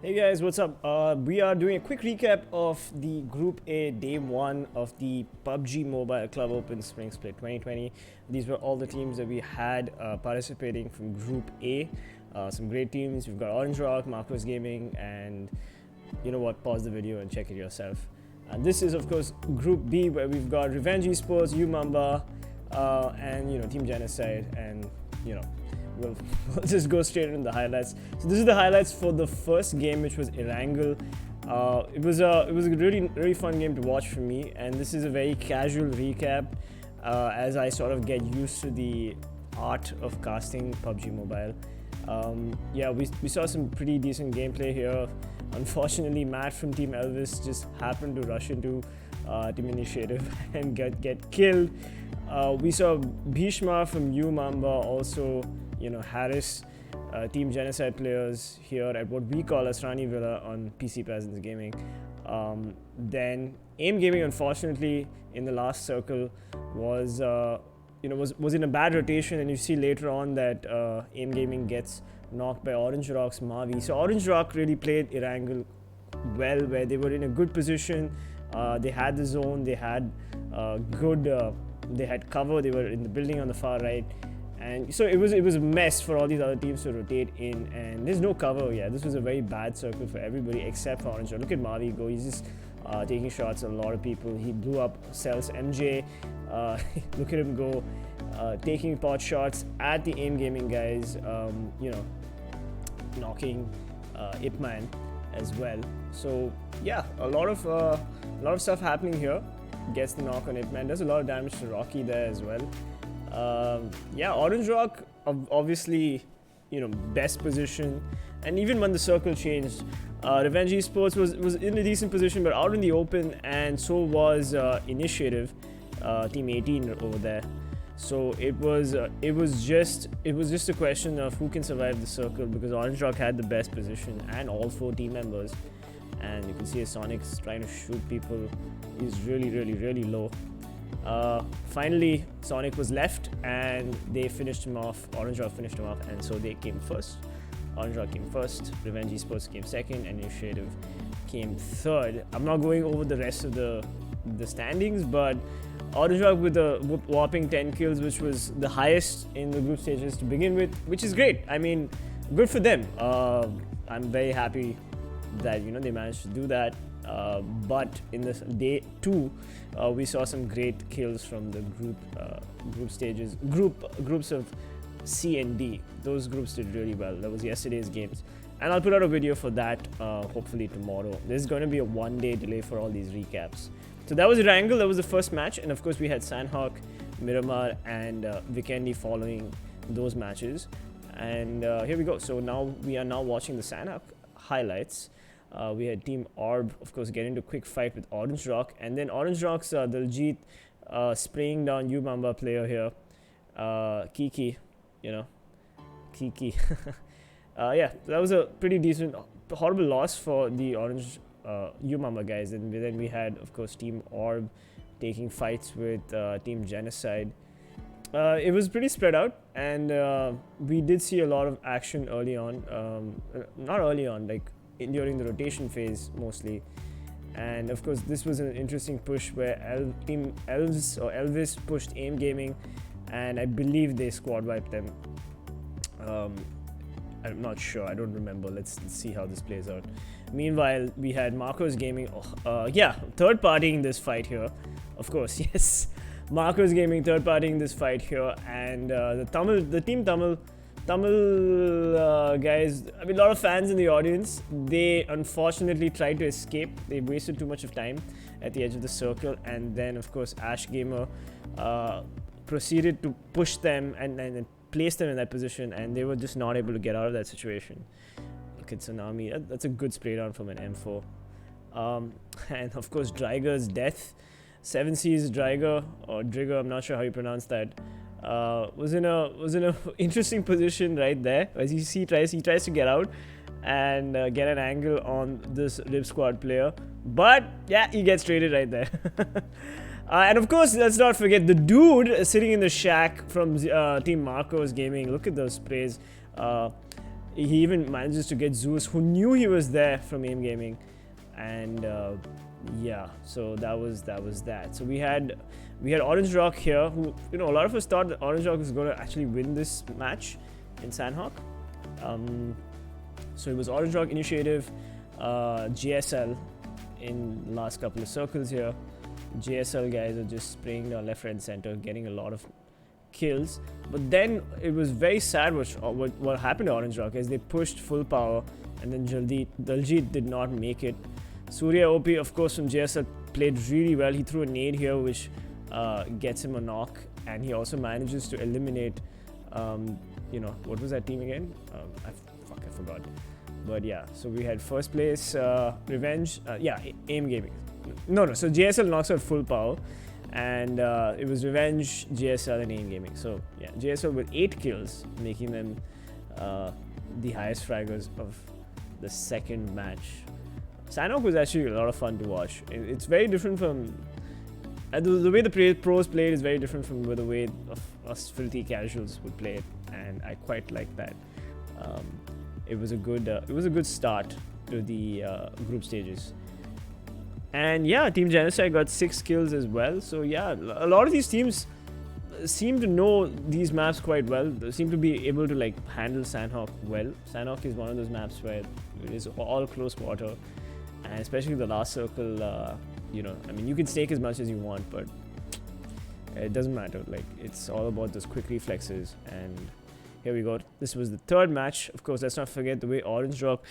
Hey guys, what's up? We are doing a quick recap of the Group A Day 1 of the PUBG Mobile Club Open Spring Split 2020. These were all the teams that we had participating from Group A. Some great teams. We've got Orange Rock, Marcos Gaming, and you know what? Pause the video and check it yourself. And this is, of course, Group B, where we've got Revenge Esports, UMEXRXN, and Team Genocide, and we'll just go straight into the highlights. So this is the highlights for the first game, which was Erangel. It was a really fun game to watch for me, and this is a very casual recap as I sort of get used to the art of casting PUBG Mobile. We saw some pretty decent gameplay here. Unfortunately, Matt from TeamELVES just happened to rush into Team and get killed. We saw Bhishma from UMEXRXN, also Harris, Team Genocide players here at what we call as Rani Villa on PC Peasants Gaming. Then AIMGAMING, unfortunately, in the last circle was in a bad rotation, and you see later on that AIMGAMING gets knocked by Orange Rock's Mavi. So Orange Rock really played Erangel well, where they were in a good position. They had the zone, they had they had cover, they were in the building on the far right. And so it was a mess for all these other teams to rotate in, and there's no cover. Yeah, this was a very bad circle for everybody except for Orange. Look at Mavi go. He's just taking shots at a lot of people. He blew up CELTZ MJ. Look at him go, taking pot shots at the AIMGAMING guys. Knocking Ipman as well. So yeah, a lot of stuff happening here. Gets the knock on Ipman. Does a lot of damage to Rocky there as well. Orange Rock, obviously, best position. And even when the circle changed, Revenge Esports was in a decent position, but out in the open, and so was Initiative, Team 18 over there. So it was just a question of who can survive the circle, because Orange Rock had the best position and all 4 team members. And you can see Sonic's trying to shoot people. He's really low. Finally, Sonic was left, and they finished him off. Orange Rock finished him off, and so they came first. Orange Rock came first, Revenge Esports came second, and Initiative came third. I'm not going over the rest of the standings, but Orange Rock with a whopping 10 kills, which was the highest in the group stages to begin with, which is great. I mean, good for them. I'm very happy that they managed to do that. But in this day 2, we saw some great kills from the group stages, groups of C and D. Those groups did really well. That was yesterday's games, and I'll put out a video for that hopefully tomorrow. There's going to be a 1-day delay for all these recaps. So that was Erangel. That was the first match, and of course we had Sanhok, Miramar, and Vikendi following those matches. And here we go. So now we are watching the Sanhok highlights. We had Team ORB, of course, get into a quick fight with Orange Rock, and then Orange Rock's Daljit spraying down UMEXRXN player here, Kiki, Kiki. That was a pretty decent, horrible loss for the Orange UMEXRXN guys, and then we had, of course, Team ORB taking fights with Team Genocide. It was pretty spread out, and we did see a lot of action early on. Not early on, like during the rotation phase mostly. And of course this was an interesting push where TeamELVES pushed AIMGAMING, and I believe they squad wiped them. I'm not sure, I don't remember. Let's see how this plays out. Meanwhile, we had Marcos Gaming, third partying this fight here, of course. Yes, Marcos Gaming third partying this fight here, and the Team Tamil guys, I mean, a lot of fans in the audience. They unfortunately tried to escape. They wasted too much of time at the edge of the circle, and then of course Ash Gamer proceeded to push them and place them in that position, and they were just not able to get out of that situation. Look at Tsunami. That's a good spray down from an M4. And of course Driger's death. 7C's Driger, or Drigger, I'm not sure how you pronounce that. Was in a interesting position right there. As you see, he tries to get out and get an angle on this Rib Squad player, but yeah, he gets traded right there. And of course, let's not forget the dude sitting in the shack from Team Marcos Gaming. Look at those sprays. He even manages to get Zeus, who knew he was there from AIMGAMING, and yeah, so that was that. So we had Orange Rock here, who, you know, a lot of us thought that Orange Rock was going to actually win this match in Sanhok. So it was Orange Rock, Initiative, JSL in the last couple of circles here. JSL guys are just spraying down left, right, and center, getting a lot of kills. But then it was very sad what happened to Orange Rock, as they pushed full power, and then Daljit did not make it. Surya OP, of course, from JSL played really well. He threw a nade here, which gets him a knock, and he also manages to eliminate, you know, what was that team again? I forgot. But yeah, so we had first place, Revenge, yeah, AIMGAMING. No, so JSL knocks out full power, and it was Revenge, JSL, and AIMGAMING. So yeah, JSL with 8 kills, making them the highest fraggers of the second match. Sanhok was actually a lot of fun to watch. It's very different from... the way the pros played is very different from the way of us filthy casuals would play it, and I quite like that. It was a good start to the group stages. And yeah, Team Genocide got 6 kills as well. So yeah, a lot of these teams seem to know these maps quite well. They seem to be able to like handle Sanhok well. Sanhok is one of those maps where it is all close quarter, and especially the last circle. You know, I mean, you can stake as much as you want, but it doesn't matter. Like, it's all about those quick reflexes. And here we go. This was the third match. Of course, let's not forget the way Orange Rock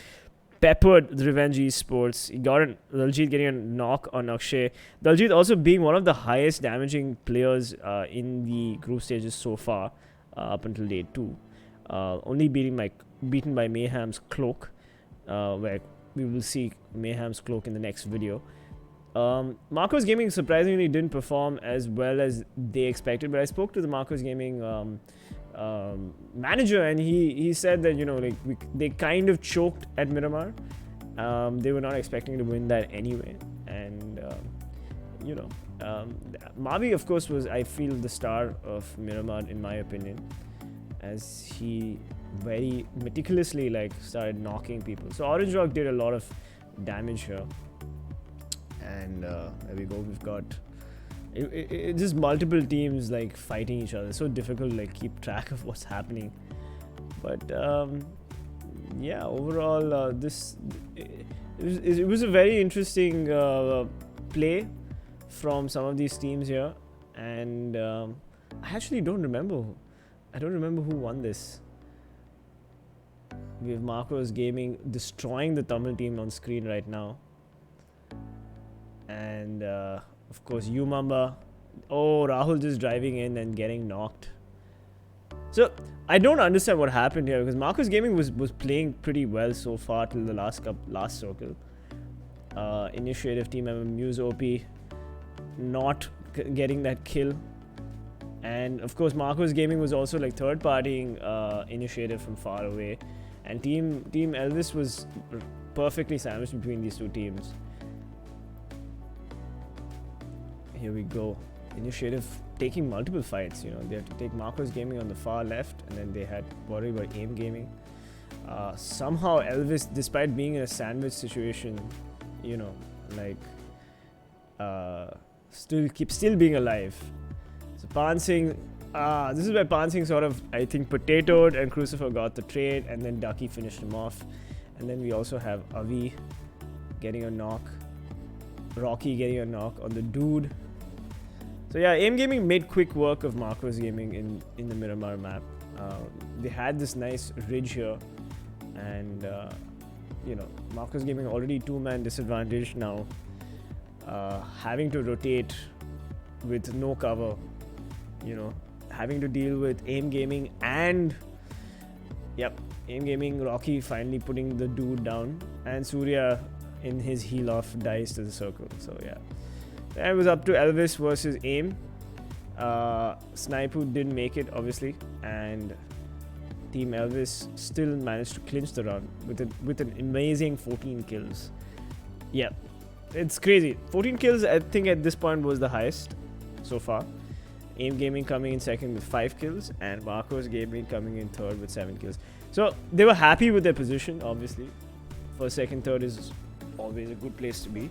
peppered the Revenge Esports. He got Daljit getting a knock on Akshay. Daljit also being one of the highest damaging players in the group stages so far, up until day 2. Only beaten by Mayhem's Cloak, where we will see Mayhem's Cloak in the next video. Marcos Gaming surprisingly didn't perform as well as they expected, but I spoke to the Marcos Gaming manager, and he said that, you know, like they kind of choked at Miramar. They were not expecting to win that anyway, and you know, Mavi, of course, was, I feel, the star of Miramar in my opinion, as he very meticulously like started knocking people. So Orange Rock did a lot of damage here. And there we go. We've got just multiple teams like fighting each other. It's so difficult to like keep track of what's happening. But yeah, overall, it was a very interesting play from some of these teams here. And I actually don't remember. I don't remember who won this. We have Marcos Gaming destroying the Tamil team on screen right now. And of course, Umamba. Oh, Rahul just driving in and getting knocked. So I don't understand what happened here, because Marcos Gaming was playing pretty well so far till the last circle. Initiative team member Muse OP not getting that kill, and of course Marcos Gaming was also like third partying Initiative from far away, and TeamELVES was perfectly sandwiched between these two teams. Here we go. Initiative taking multiple fights. You know, they have to take Marcos Gaming on the far left, and then they had worried about AIMGAMING. Somehow Elvis, despite being in a sandwich situation, you know, like still being alive. So Pansing, this is where Pansing sort of, I think, potatoed, and Crucifer got the trade, and then Ducky finished him off. And then we also have Avi getting a knock, Rocky getting a knock on the dude. So yeah, AIMGAMING made quick work of Marcos Gaming in the Miramar map. They had this nice ridge here, and you know, Marcos Gaming already 2-man disadvantage now, having to rotate with no cover, you know, having to deal with AIMGAMING, and yep, AIMGAMING Rocky finally putting the dude down, and Surya in his heal off dies to the circle. So yeah, that was up to Elvis versus AIM. Snipe, who didn't make it obviously, and TeamELVES still managed to clinch the round with an amazing 14 kills. Yeah, it's crazy. 14 kills, I think at this point was the highest so far. AIM Gaming coming in second with 5 kills, and Marcos Gaming coming in third with 7 kills. So they were happy with their position, obviously. First, second, third is always a good place to be.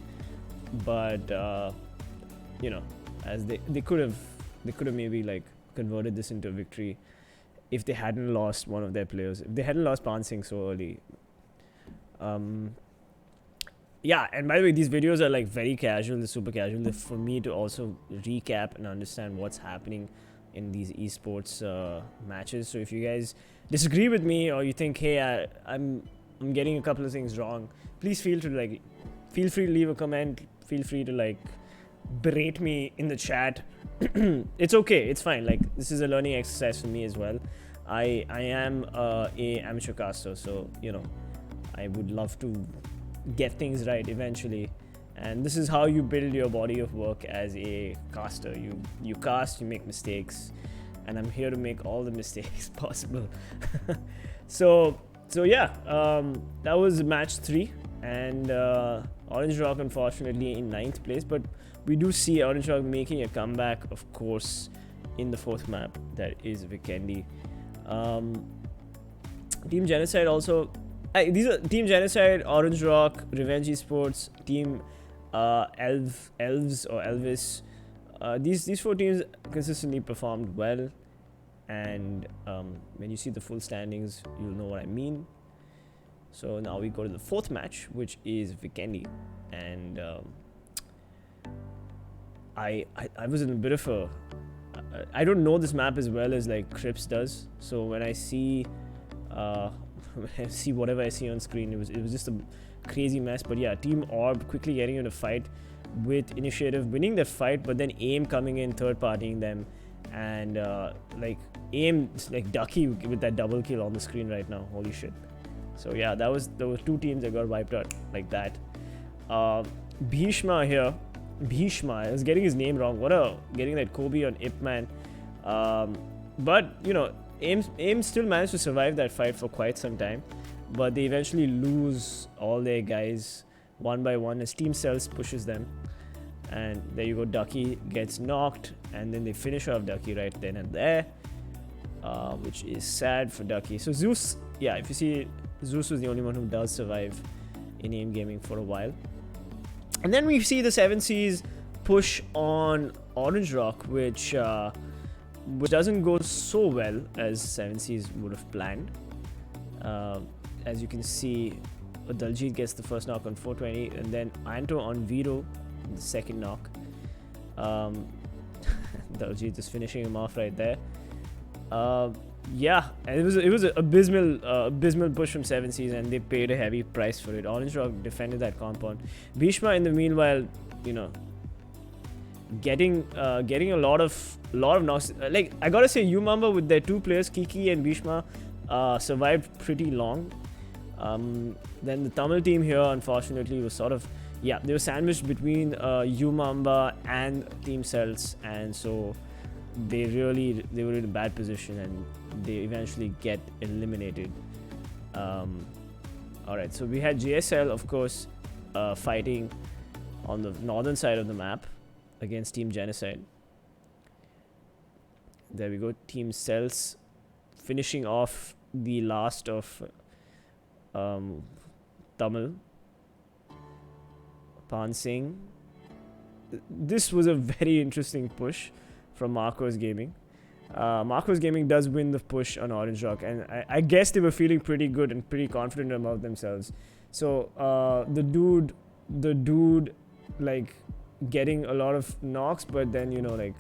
But you know, as they could have maybe like converted this into a victory if they hadn't lost one of their players, if they hadn't lost Pansing so early. Yeah, and by the way, these videos are like very casual, they're super casual. They're for me to also recap and understand what's happening in these esports matches. So if you guys disagree with me, or you think, hey, I'm getting a couple of things wrong, please feel free to leave a comment. Feel free to like berate me in the chat. It's okay, it's fine. Like, this is a learning exercise for me as well. I am a amateur caster, so you know, I would love to get things right eventually, and this is how you build your body of work as a caster. You cast, you make mistakes, and I'm here to make all the mistakes possible. so yeah, that was match 3, and Orange Rock unfortunately in 9th place, but we do see Orange Rock making a comeback, of course, in the 4th map, that is Vikendi. Team Genocide also. These are Team Genocide, Orange Rock, Revenge Esports, Team ELVES or Elvis. These 4 teams consistently performed well, and when you see the full standings, you'll know what I mean. So now we go to the 4th match, which is Vikendi, and I was in a bit of a I don't know this map as well as like Crips does, so when I see whatever I see on screen, it was just a crazy mess. But yeah, Team ORB quickly getting in a fight with Initiative, winning the fight, but then AIM coming in, third partying them, and like AIM like Ducky with that double kill on the screen right now. Holy shit. So yeah, there were 2 teams that got wiped out like that. Bhishma here. Bhishma, I was getting his name wrong. Getting that Kobe on Ip Man. But you know, AIM still managed to survive that fight for quite some time, but they eventually lose all their guys one by one as Team CELTZ pushes them, and there you go, Ducky gets knocked, and then they finish off Ducky right then and there, which is sad for Ducky. So Zeus, yeah, if you see, Zeus was the only one who does survive in AIM Gaming for a while. And then we see the 7Cs push on Orange Rock, which doesn't go so well as 7Cs would have planned. As you can see, Daljit gets the first knock on 420, and then Anto on Vito, the second knock. Daljit is finishing him off right there. Yeah, and it was an abysmal push from 7Cs, and they paid a heavy price for it. Orange Rock defended that compound. Bhishma, in the meanwhile, you know, getting a lot of knocks. Like, I gotta say, UMEXRXN with their 2 players, Kiki and Bhishma, survived pretty long. Then the Tamil team here, unfortunately, was sort of, yeah, they were sandwiched between UMEXRXN and Team CELTZ, and so they were in a bad position, and they eventually get eliminated. Alright, so we had JSL, of course, fighting on the northern side of the map against Team Genocide. There we go, Team CELTZ finishing off the last of Tamil. Pansing. This was a very interesting push from Marcos Gaming. Marcos Gaming does win the push on Orange Rock, and I guess they were feeling pretty good and pretty confident about themselves. So the dude like getting a lot of knocks, but then, you know, like,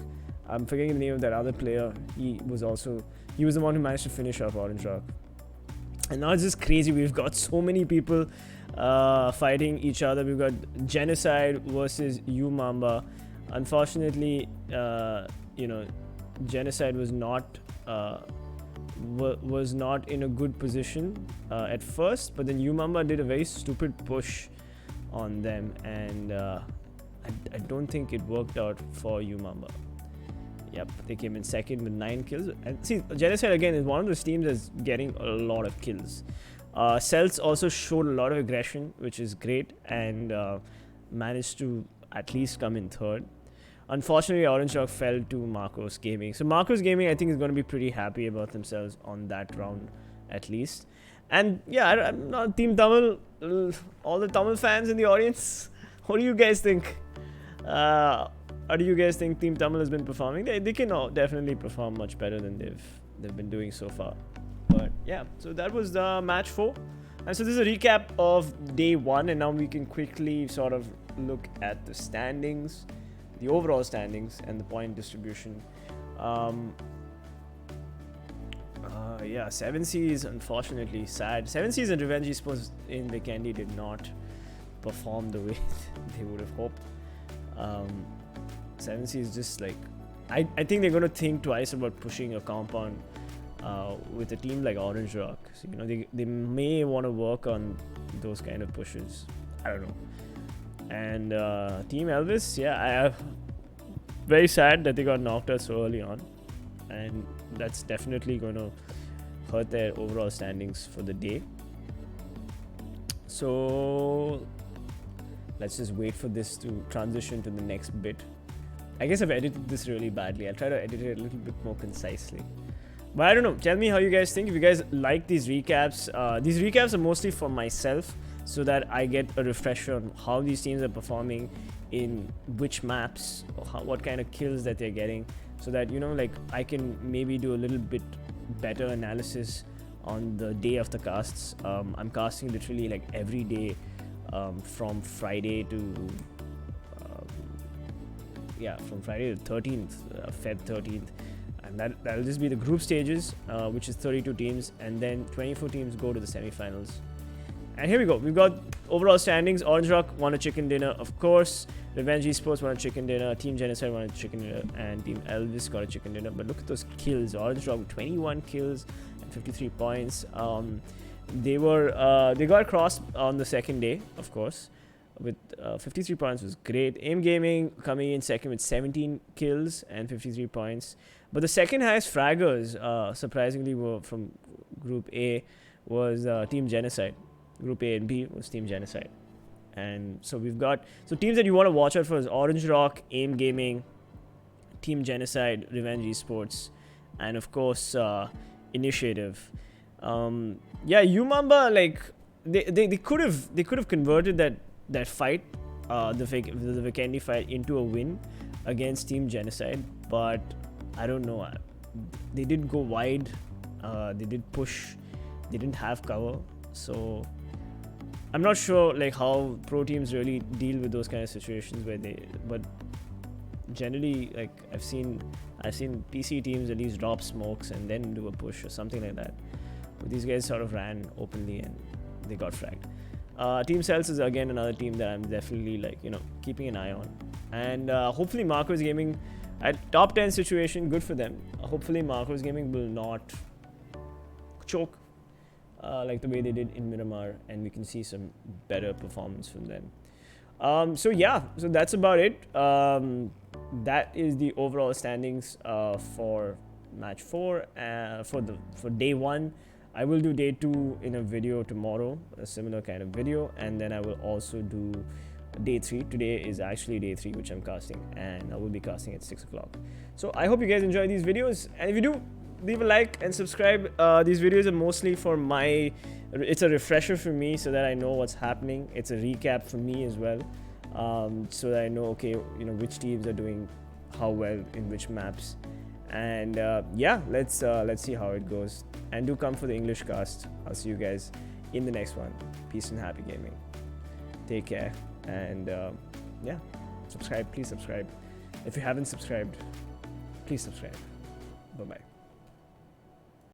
I'm forgetting the name of that other player. He was the one who managed to finish off Orange Rock. And now it's just crazy. We've got so many people fighting each other. We've got Genocide versus UMEXRXN. Unfortunately, you know, Genocide was not in a good position at first, but then UMEXRXN did a very stupid push on them, and I don't think it worked out for UMEXRXN. Yep, they came in second with 9 kills. And see, Genocide again is one of those teams that's getting a lot of kills. CELTZ also showed a lot of aggression, which is great, and managed to at least come in third. Unfortunately, Orange Rock fell to Marcos Gaming. So Marcos Gaming, I think, is going to be pretty happy about themselves on that round, at least. And yeah, I'm not Team Tamil. All the Tamil fans in the audience, what do you guys think? How do you guys think Team Tamil has been performing? They can definitely perform much better than they've been doing so far. But yeah, so that was the match 4. And so this is a recap of day 1, and now we can quickly sort of look at the standings, the overall standings, and the point distribution. Yeah, 7C is unfortunately sad. 7C's and Revenge Esports in Vikendi did not perform the way they would have hoped. 7C is just like, I think they're going to think twice about pushing a compound with a team like Orange Rock. So, you know, they may want to work on those kind of pushes. I don't know. And TeamELVES, yeah, very sad that they got knocked out so early on. And that's definitely going to hurt their overall standings for the day. So let's just wait for this to transition to the next bit. I guess I've edited this really badly. I'll try to edit it a little bit more concisely. But I don't know. Tell me how you guys think. If you guys like these recaps are mostly for myself, so that I get a refresher on how these teams are performing in which maps, or what kind of kills that they're getting, so that, you know, like, I can maybe do a little bit better analysis on the day of the casts. I'm casting literally like every day from Friday to from Friday to 13th, Feb 13th, and that'll just be the group stages, which is 32 teams, and then 24 teams go to the semifinals. And here we go. We've got overall standings. Orange Rock won a chicken dinner, of course. Revenge Esports won a chicken dinner. TeamGenocide won a chicken dinner. And TeamELVES got a chicken dinner. But look at those kills. Orange Rock with 21 kills and 53 points. They got crossed on the second day, of course, with 53 points was great. AIMGAMING coming in second with 17 kills and 53 points. But the second highest fraggers, surprisingly, were from Group A, was TeamGenocide. Group A and B was TeamGenocide. And so we've got, so teams that you want to watch out for is Orange Rock, AIMGAMING, TeamGenocide, Revenge Esports, and of course Initiative. Yeah, Umamba, like, they could have converted that fight, the Vikendi fight, into a win against TeamGenocide, but I don't know. They did go wide. They did push. They didn't have cover, so I'm not sure like how pro teams really deal with those kind of situations but generally, like, I've seen PC teams at least drop smokes and then do a push or something like that. But these guys sort of ran openly and they got fragged. Team CELTZ is again another team that I'm definitely, like, you know, keeping an eye on. And hopefully Marcos Gaming at top 10 situation, good for them. Hopefully Marcos Gaming will not choke like the way they did in Miramar, and we can see some better performance from them. So yeah, so that's about it. That is the overall standings for match 4 for day 1. I will do day 2 in a video tomorrow, a similar kind of video, and then I will also do day 3. Today is actually day 3, which I'm casting, and I will be casting at 6 o'clock. So I hope you guys enjoy these videos, and if you do, leave a like and subscribe. These videos are mostly for it's a refresher for me, so that I know what's happening. It's a recap for me as well, so that I know, okay, you know, which teams are doing how well in which maps. And yeah, let's see how it goes. And do come for the English cast. I'll see you guys in the next one. Peace and happy gaming. Take care, and yeah, subscribe. Please subscribe. If you haven't subscribed, please subscribe. Bye bye.